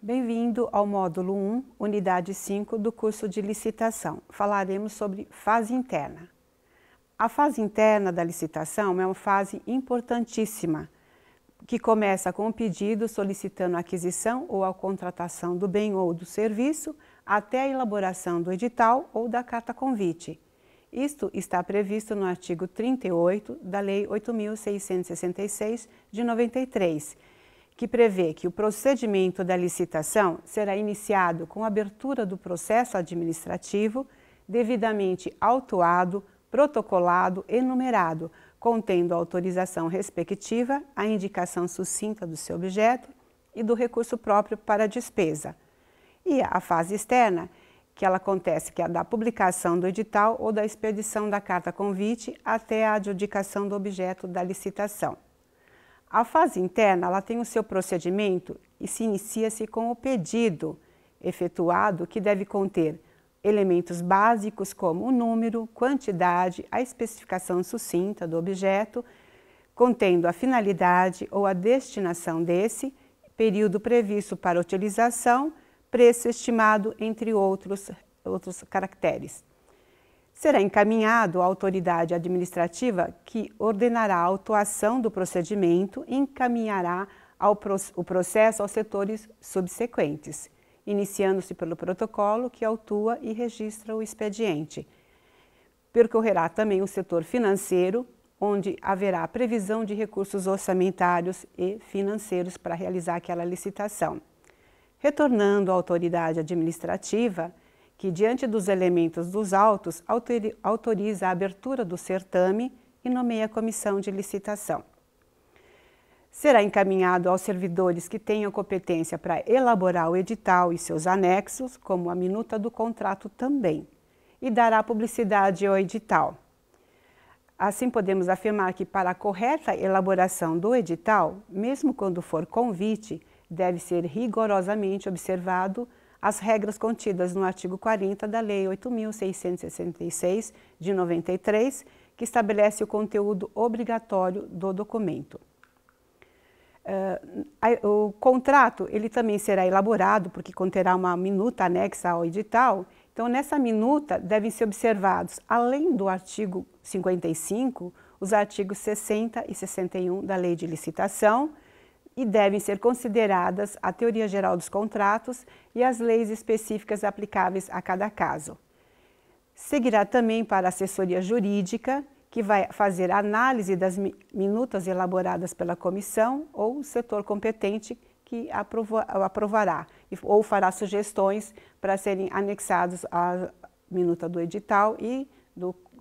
Bem-vindo ao módulo 1, unidade 5 do curso de licitação. Falaremos sobre fase interna. A fase interna da licitação é uma fase importantíssima, que começa com o pedido solicitando a aquisição ou a contratação do bem ou do serviço, até a elaboração do edital ou da carta convite. Isto está previsto no artigo 38 da Lei 8.666 de 93, que prevê que o procedimento da licitação será iniciado com a abertura do processo administrativo, devidamente autuado, protocolado e numerado, contendo a autorização respectiva, a indicação sucinta do seu objeto e do recurso próprio para a despesa. E a fase externa, que ela acontece, que é a da publicação do edital ou da expedição da carta convite até a adjudicação do objeto da licitação. A fase interna, ela tem o seu procedimento e se inicia-se com o pedido efetuado, que deve conter elementos básicos como o número, quantidade, a especificação sucinta do objeto, contendo a finalidade ou a destinação desse, período previsto para utilização, preço estimado, entre outros caracteres. Será encaminhado à autoridade administrativa que ordenará a autuação do procedimento e encaminhará o processo aos setores subsequentes, iniciando-se pelo protocolo que autua e registra o expediente. Percorrerá também o setor financeiro, onde haverá previsão de recursos orçamentários e financeiros para realizar aquela licitação. Retornando à autoridade administrativa, que, diante dos elementos dos autos, autoriza a abertura do certame e nomeia a comissão de licitação. Será encaminhado aos servidores que tenham competência para elaborar o edital e seus anexos, como a minuta do contrato também, e dará publicidade ao edital. Assim, podemos afirmar que, para a correta elaboração do edital, mesmo quando for convite, deve ser rigorosamente observado as regras contidas no artigo 40 da Lei 8.666 de 93, que estabelece o conteúdo obrigatório do documento. O contrato, ele também será elaborado, porque conterá uma minuta anexa ao edital. Então, nessa minuta devem ser observados, além do artigo 55, os artigos 60 e 61 da Lei de Licitação, e devem ser consideradas a teoria geral dos contratos e as leis específicas aplicáveis a cada caso. Seguirá também para a assessoria jurídica, que vai fazer a análise das minutas elaboradas pela comissão ou o setor competente que aprovará ou fará sugestões para serem anexados à minuta do edital e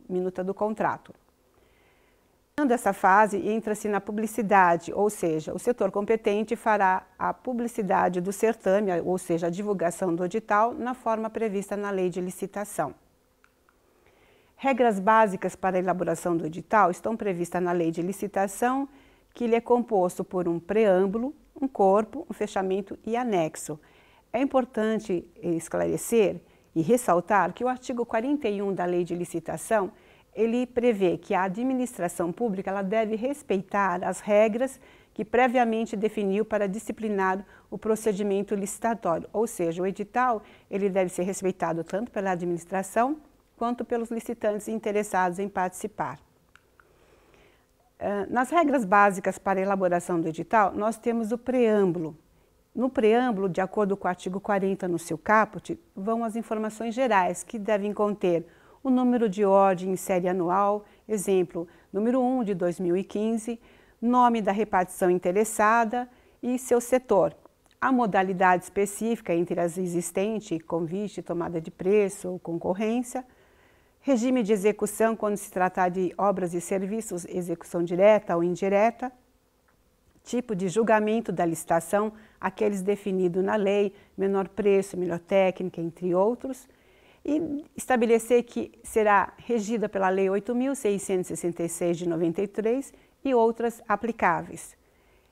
minuta do contrato. Nessa fase, entra-se na publicidade, ou seja, o setor competente fará a publicidade do certame, ou seja, a divulgação do edital, na forma prevista na Lei de Licitação. Regras básicas para a elaboração do edital estão previstas na Lei de Licitação, que ele é composto por um preâmbulo, um corpo, um fechamento e anexo. É importante esclarecer e ressaltar que o artigo 41 da Lei de Licitação ele prevê que a administração pública ela deve respeitar as regras que previamente definiu para disciplinar o procedimento licitatório, ou seja, o edital ele deve ser respeitado tanto pela administração quanto pelos licitantes interessados em participar. Nas regras básicas para a elaboração do edital, nós temos o preâmbulo. No preâmbulo, de acordo com o artigo 40 no seu caput, vão as informações gerais que devem conter o número de ordem em série anual, exemplo, número 1 de 2015, nome da repartição interessada e seu setor, a modalidade específica entre as existentes, convite, tomada de preço ou concorrência, regime de execução quando se tratar de obras e serviços, execução direta ou indireta, tipo de julgamento da licitação, aqueles definidos na lei, menor preço, melhor técnica, entre outros, e estabelecer que será regida pela Lei 8.666 de 93 e outras aplicáveis.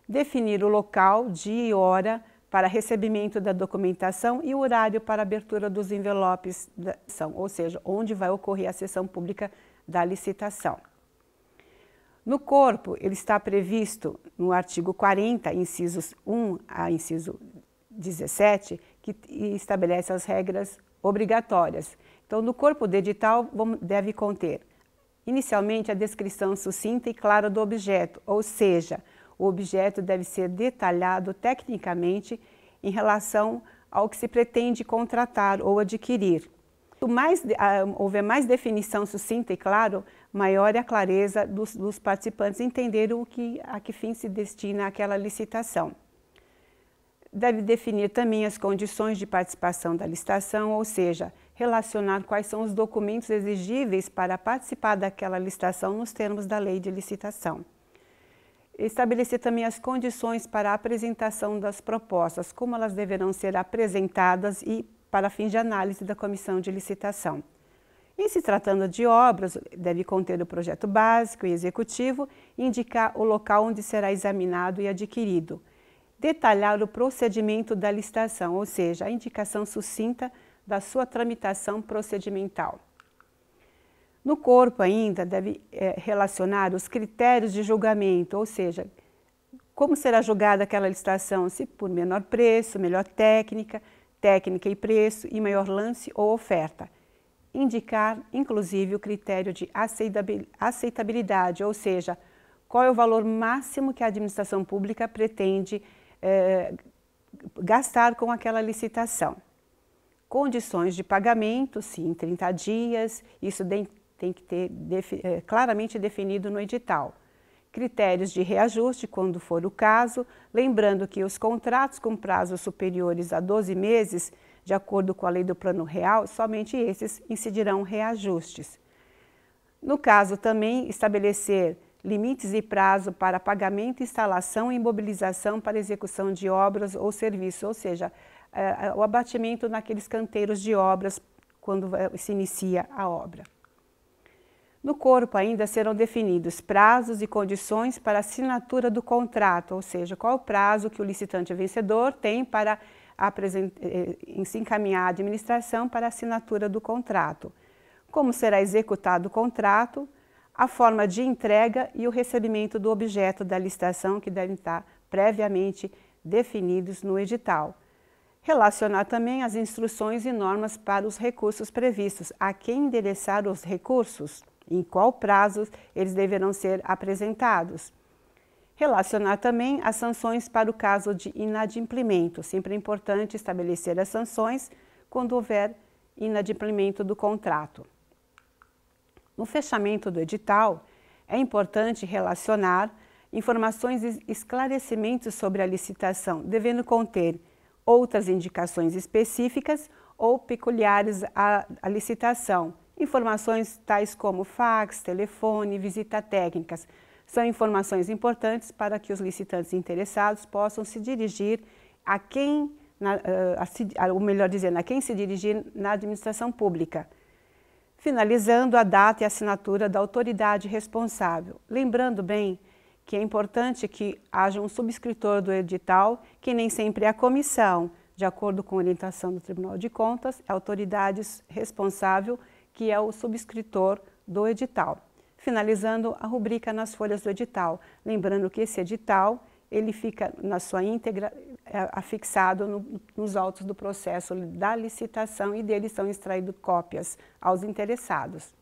Definir o local, dia e hora para recebimento da documentação e o horário para abertura dos envelopes da sessão, ou seja, onde vai ocorrer a sessão pública da licitação. No corpo, ele está previsto no artigo 40, incisos 1 a inciso 17, que estabelece as regras obrigatórias. Então, no corpo do edital deve conter, inicialmente, a descrição sucinta e clara do objeto, ou seja, o objeto deve ser detalhado tecnicamente em relação ao que se pretende contratar ou adquirir. Quanto houver mais definição sucinta e claro, maior é a clareza dos participantes entenderem a que fim se destina aquela licitação. Deve definir também as condições de participação da licitação, ou seja, relacionar quais são os documentos exigíveis para participar daquela licitação nos termos da lei de licitação. Estabelecer também as condições para a apresentação das propostas, como elas deverão ser apresentadas e para fins de análise da comissão de licitação. Em se tratando de obras, deve conter o projeto básico e executivo e indicar o local onde será examinado e adquirido. Detalhar o procedimento da licitação, ou seja, a indicação sucinta da sua tramitação procedimental. No corpo ainda deve relacionar os critérios de julgamento, ou seja, como será julgada aquela licitação, se por menor preço, melhor técnica e preço e maior lance ou oferta. Indicar, inclusive, o critério de aceitabilidade, ou seja, qual é o valor máximo que a administração pública pretende gastar com aquela licitação. Condições de pagamento, sim, em 30 dias, isso tem que ter claramente definido no edital. Critérios de reajuste, quando for o caso, lembrando que os contratos com prazos superiores a 12 meses, de acordo com a lei do Plano Real, somente esses incidirão reajustes. No caso também, estabelecer limites e prazo para pagamento, instalação e mobilização para execução de obras ou serviços, ou seja, o abatimento naqueles canteiros de obras quando se inicia a obra. No corpo ainda serão definidos prazos e condições para assinatura do contrato, ou seja, qual o prazo que o licitante vencedor tem para se encaminhar à administração para a assinatura do contrato, como será executado o contrato, a forma de entrega e o recebimento do objeto da licitação, que devem estar previamente definidos no edital. Relacionar também as instruções e normas para os recursos previstos, a quem endereçar os recursos, em qual prazo eles deverão ser apresentados. Relacionar também as sanções para o caso de inadimplemento. Sempre é importante estabelecer as sanções quando houver inadimplemento do contrato. No fechamento do edital, é importante relacionar informações e esclarecimentos sobre a licitação, devendo conter outras indicações específicas ou peculiares à licitação. Informações tais como fax, telefone, visita técnicas. São informações importantes para que os licitantes interessados possam se dirigir a quem, ou melhor dizendo, a quem se dirigir na administração pública. Finalizando a data e assinatura da autoridade responsável. Lembrando bem que é importante que haja um subscritor do edital, que nem sempre é a comissão, de acordo com a orientação do Tribunal de Contas, é a autoridade responsável, que é o subscritor do edital. Finalizando a rubrica nas folhas do edital. Lembrando que esse edital, ele fica na sua íntegra afixado nos autos do processo da licitação e dele são extraídas cópias aos interessados.